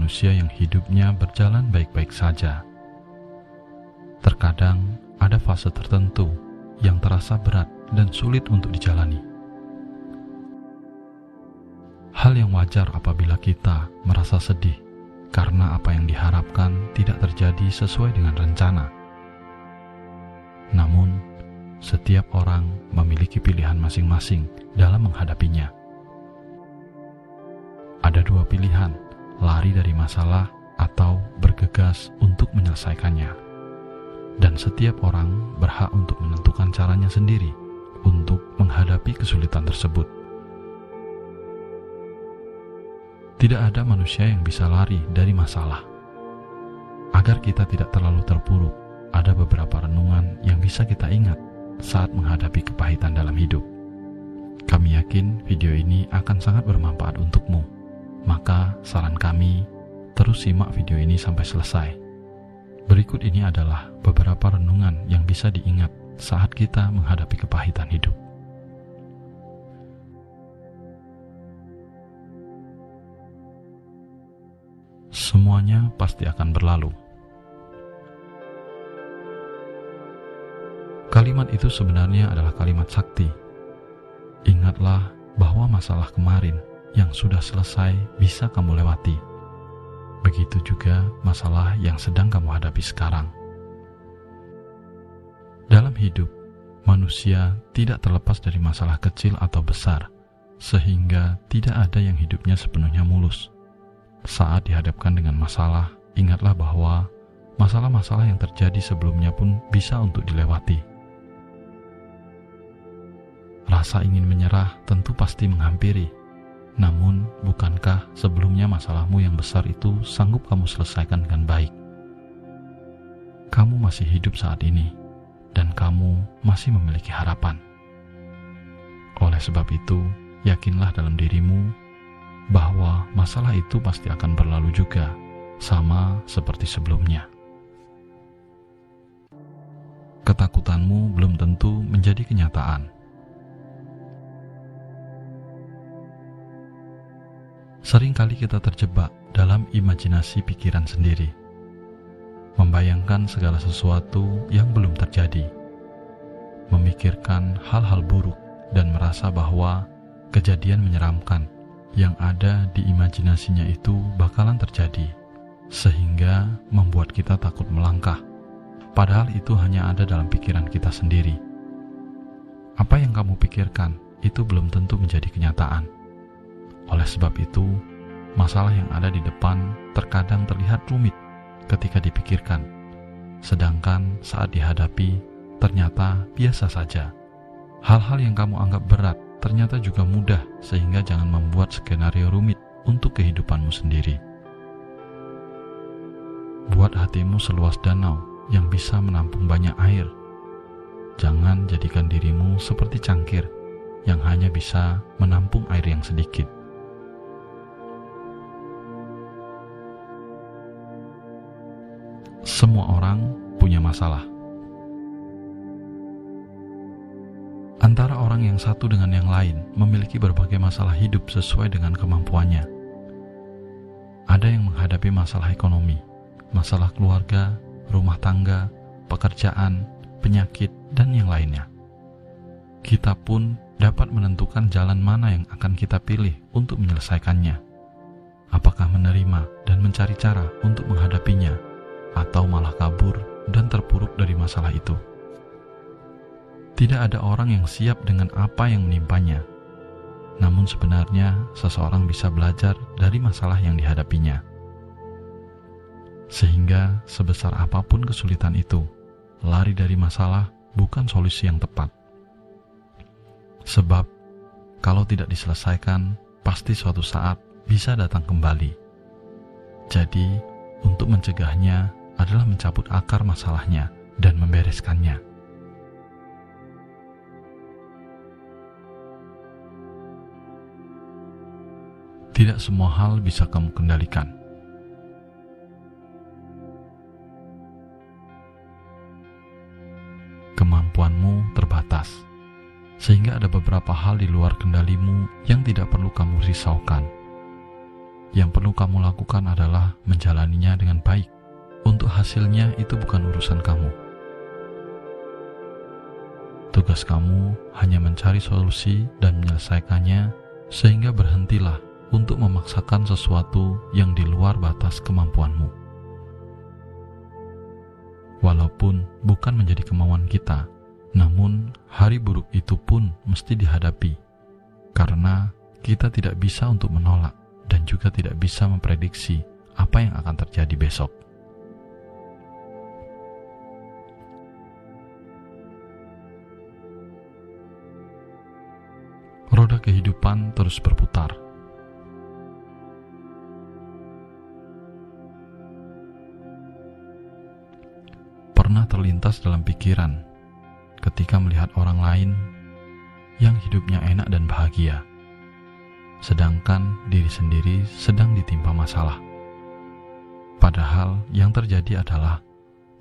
manusia yang hidupnya berjalan baik-baik saja. Terkadang ada fase tertentu yang terasa berat dan sulit untuk dijalani. Hal yang wajar apabila kita merasa sedih karena apa yang diharapkan tidak terjadi sesuai dengan rencana. Namun, setiap orang memiliki pilihan masing-masing dalam menghadapinya. Ada dua pilihan, lari dari masalah atau bergegas untuk menyelesaikannya. Dan setiap orang berhak untuk menentukan caranya sendiri untuk menghadapi kesulitan tersebut. Tidak ada manusia yang bisa lari dari masalah. Agar kita tidak terlalu terpuruk, ada beberapa renungan yang bisa kita ingat saat menghadapi kepahitan dalam hidup. Kami yakin video ini akan sangat bermanfaat untukmu. Maka saran kami, terus simak video ini sampai selesai. Berikut ini adalah beberapa renungan yang bisa diingat saat kita menghadapi kepahitan hidup. Semuanya pasti akan berlalu. Kalimat itu sebenarnya adalah kalimat sakti. Ingatlah bahwa masalah kemarin yang sudah selesai bisa kamu lewati. Begitu juga masalah yang sedang kamu hadapi sekarang. Dalam hidup, manusia tidak terlepas dari masalah kecil atau besar, sehingga tidak ada yang hidupnya sepenuhnya mulus. Saat dihadapkan dengan masalah, ingatlah bahwa masalah-masalah yang terjadi sebelumnya pun bisa untuk dilewati. Rasa ingin menyerah tentu pasti menghampiri. Namun, bukankah sebelumnya masalahmu yang besar itu sanggup kamu selesaikan dengan baik? Kamu masih hidup saat ini, dan kamu masih memiliki harapan. Oleh sebab itu, yakinlah dalam dirimu bahwa masalah itu pasti akan berlalu juga, sama seperti sebelumnya. Ketakutanmu belum tentu menjadi kenyataan. Seringkali kita terjebak dalam imajinasi pikiran sendiri, membayangkan segala sesuatu yang belum terjadi, memikirkan hal-hal buruk dan merasa bahwa kejadian menyeramkan yang ada di imajinasinya itu bakalan terjadi, sehingga membuat kita takut melangkah, padahal itu hanya ada dalam pikiran kita sendiri. Apa yang kamu pikirkan itu belum tentu menjadi kenyataan. Oleh sebab itu, masalah yang ada di depan terkadang terlihat rumit ketika dipikirkan, sedangkan saat dihadapi ternyata biasa saja. Hal-hal yang kamu anggap berat ternyata juga mudah, sehingga jangan membuat skenario rumit untuk kehidupanmu sendiri. Buat hatimu seluas danau yang bisa menampung banyak air. Jangan jadikan dirimu seperti cangkir yang hanya bisa menampung air yang sedikit. Semua orang punya masalah. Antara orang yang satu dengan yang lain memiliki berbagai masalah hidup sesuai dengan kemampuannya. Ada yang menghadapi masalah ekonomi, masalah keluarga, rumah tangga, pekerjaan, penyakit, dan yang lainnya. Kita pun dapat menentukan jalan mana yang akan kita pilih untuk menyelesaikannya. Apakah menerima dan mencari cara untuk menghadapinya, atau malah kabur dan terpuruk dari masalah itu. Tidak ada orang yang siap dengan apa yang menimpanya. Namun sebenarnya seseorang bisa belajar dari masalah yang dihadapinya. Sehingga sebesar apapun kesulitan itu, lari dari masalah bukan solusi yang tepat. Sebab kalau tidak diselesaikan, pasti suatu saat bisa datang kembali. Jadi, untuk mencegahnya adalah mencabut akar masalahnya dan membereskannya. Tidak semua hal bisa kamu kendalikan. Kemampuanmu terbatas, sehingga ada beberapa hal di luar kendalimu yang tidak perlu kamu risaukan. Yang perlu kamu lakukan adalah menjalaninya dengan baik. Untuk hasilnya itu bukan urusan kamu. Tugas kamu hanya mencari solusi dan menyelesaikannya, sehingga berhentilah untuk memaksakan sesuatu yang di luar batas kemampuanmu. Walaupun bukan menjadi kemauan kita, namun hari buruk itu pun mesti dihadapi, karena kita tidak bisa untuk menolak dan juga tidak bisa memprediksi apa yang akan terjadi besok. Roda kehidupan terus berputar. Pernah terlintas dalam pikiran ketika melihat orang lain yang hidupnya enak dan bahagia, sedangkan diri sendiri sedang ditimpa masalah. Padahal yang terjadi adalah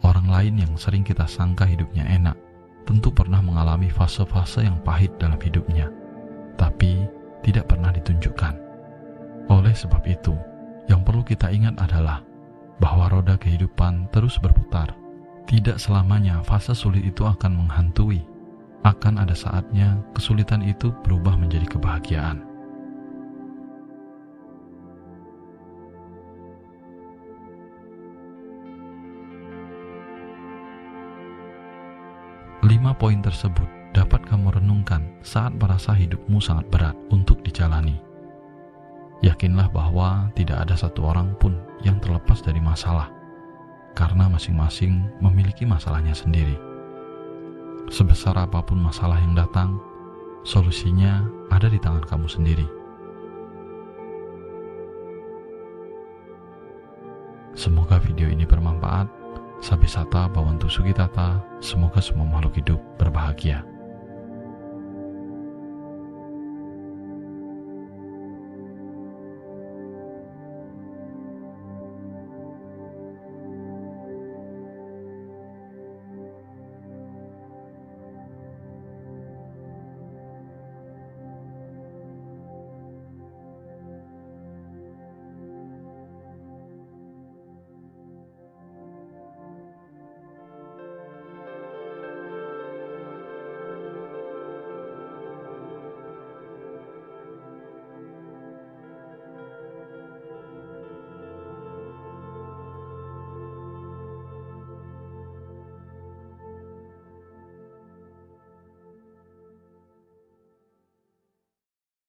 orang lain yang sering kita sangka hidupnya enak tentu pernah mengalami fase-fase yang pahit dalam hidupnya, tapi tidak pernah ditunjukkan. Oleh sebab itu, yang perlu kita ingat adalah bahwa roda kehidupan terus berputar. Tidak selamanya fase sulit itu akan menghantui. Akan ada saatnya kesulitan itu berubah menjadi kebahagiaan. Lima poin tersebut dapat kamu renungkan saat merasa hidupmu sangat berat untuk dijalani. Yakinlah bahwa tidak ada satu orang pun yang terlepas dari masalah, karena masing-masing memiliki masalahnya sendiri. Sebesar apapun masalah yang datang, solusinya ada di tangan kamu sendiri. Semoga video ini bermanfaat. Sabisata Bhawantu Sukitata. Semoga semua makhluk hidup berbahagia.